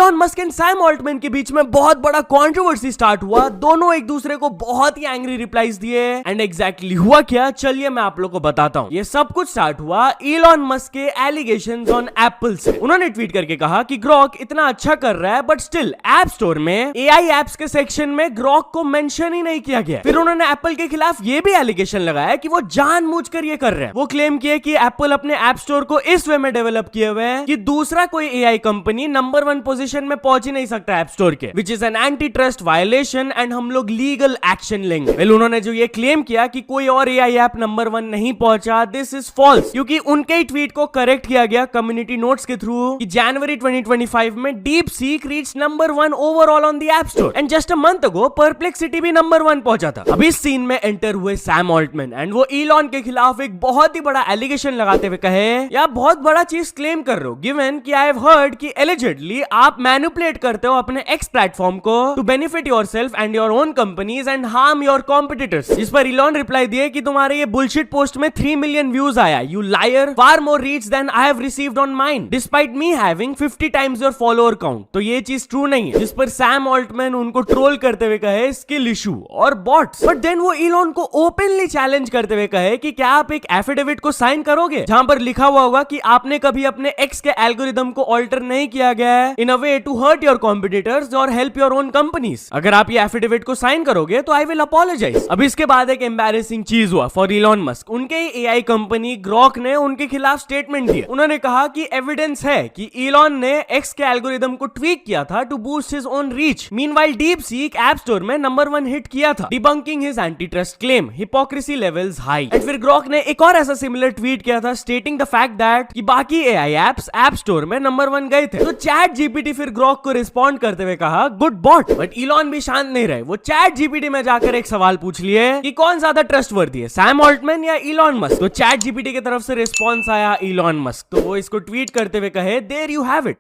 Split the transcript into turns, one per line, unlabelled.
Elon Musk and Sam Altman के बीच में बहुत बड़ा कंट्रोवर्सी स्टार्ट हुआ। दोनों एक दूसरे को बहुत ही एंग्री रिप्लाईज दिए एंड एग्जैक्टली हुआ क्या, चलिए मैं आप लोग को बताता हूँ। ये सब कुछ स्टार्ट हुआ इलॉन मस्क के एलिगेशंस ऑन एप्पल से। उन्होंने ट्वीट करके कहा कि ग्रॉक इतना अच्छा कर रहा है बट स्टिल ऐप स्टोर में एआई एप्स के सेक्शन में ग्रॉक को मेंशन ही नहीं किया गया। फिर उन्होंने एप्पल के खिलाफ ये भी एलिगेशन लगाया कि वो जानबूझकर ये कर रहे हैं। वो क्लेम किए कि एप्पल अपने ऐप स्टोर को इस वे में डेवलप किए हुए हैं कि दूसरा कोई एआई कंपनी नंबर 1 पोजीशन में पहुंच ही नहीं सकता ऐप स्टोर के, which is an anti trust violation and हम लोग लीगल एक्शन लेंगे। वेल, उन्होंने जो ये क्लेम किया कि कोई और एआई ऐप नंबर 1 नहीं पहुंचा, दिस इज फॉल्स, क्योंकि उनके ही ट्वीट को करेक्ट किया गया कम्युनिटी नोट्स के थ्रू कि जनवरी 2025 में deep seek reach number 1 overall on the app store and just a month ago perplexity भी नंबर 1 पहुंचा था। अभी इस सीन में एंटर हुए सैम ऑल्टमैन एंड वो इलॉन के खिलाफ एक बहुत ही बड़ा एलिगेशन लगाते हुए कहे, या बहुत बड़ा चीज क्लेम कर रहे हो गिवन कि आई हैव हर्ड कि एलिजिडली आप मैनिपुलेट करते हो अपने एक्स प्लेटफॉर्म को to benefit yourself and your own companies and harm your competitors. जिस पर इलॉन रिप्लाई दिए कि तुम्हारे ये बुलशिट पोस्ट में 3 मिलियन व्यूज आया, you liar, far more reach than I have received on mine despite me having 50 times your follower count. तो ये चीज ट्रू नहीं है। जिस पर सैम ऑल्टमैन उनको ट्रोल करते हुए कहे स्किल इशू और बॉट्स। बट देन वो इलॉन को ओपनली चैलेंज करते हुए कहे कि क्या आप एक एफिडेविट को साइन करोगे जहां पर लिखा हुआ होगा कि आपने कभी अपने एक्स के एल्गोरिदम को ऑल्टर नहीं किया गया है in a way to hurt your competitors और हेल्प योर ओन कंपनीज। अगर आप ये एफिडेविट को साइन करोगे तो आई विल अपोलोजाइज। अब इसके बाद एक एम्बैरेसिंग चीज हुआ फॉर इलॉन मस्क। उनके एआई कंपनी ग्रॉक ने उनके खिलाफ स्टेटमेंट दिया। उन्होंने कहा कि एविडेंस है कि इलॉन ने एक्स के एल्गोरिदम को ट्वीक किया था to boost his own reach. Meanwhile DeepSeek app store में नंबर 1 हिट किया था, debunking his antitrust claim, hypocrisy levels high. And फिर ग्रॉक ने एक और ऐसा सिमिलर ट्वीट किया था स्टेटिंग द फैक्ट दैट कि बाकी एआई एप्स ऐप स्टोर में नंबर 1 गए थे। तो चैट जीपीटी फिर ग्रॉक को रिस्पॉन्ड करते हुए कहा गुड बॉट। बट इलॉन भी शांत नहीं रहे। वो चैट जीपीटी में जाकर एक सवाल पूछ लिए कि कौन ज्यादा ट्रस्टवर्दी है, सैम ऑल्टमैन या इलॉन मस्क। तो चैट जीपीटी की तरफ से रिस्पॉन्स आया इलॉन मस्क। तो वो इसको ट्वीट करते हुए कहे देयर यू हैव इट।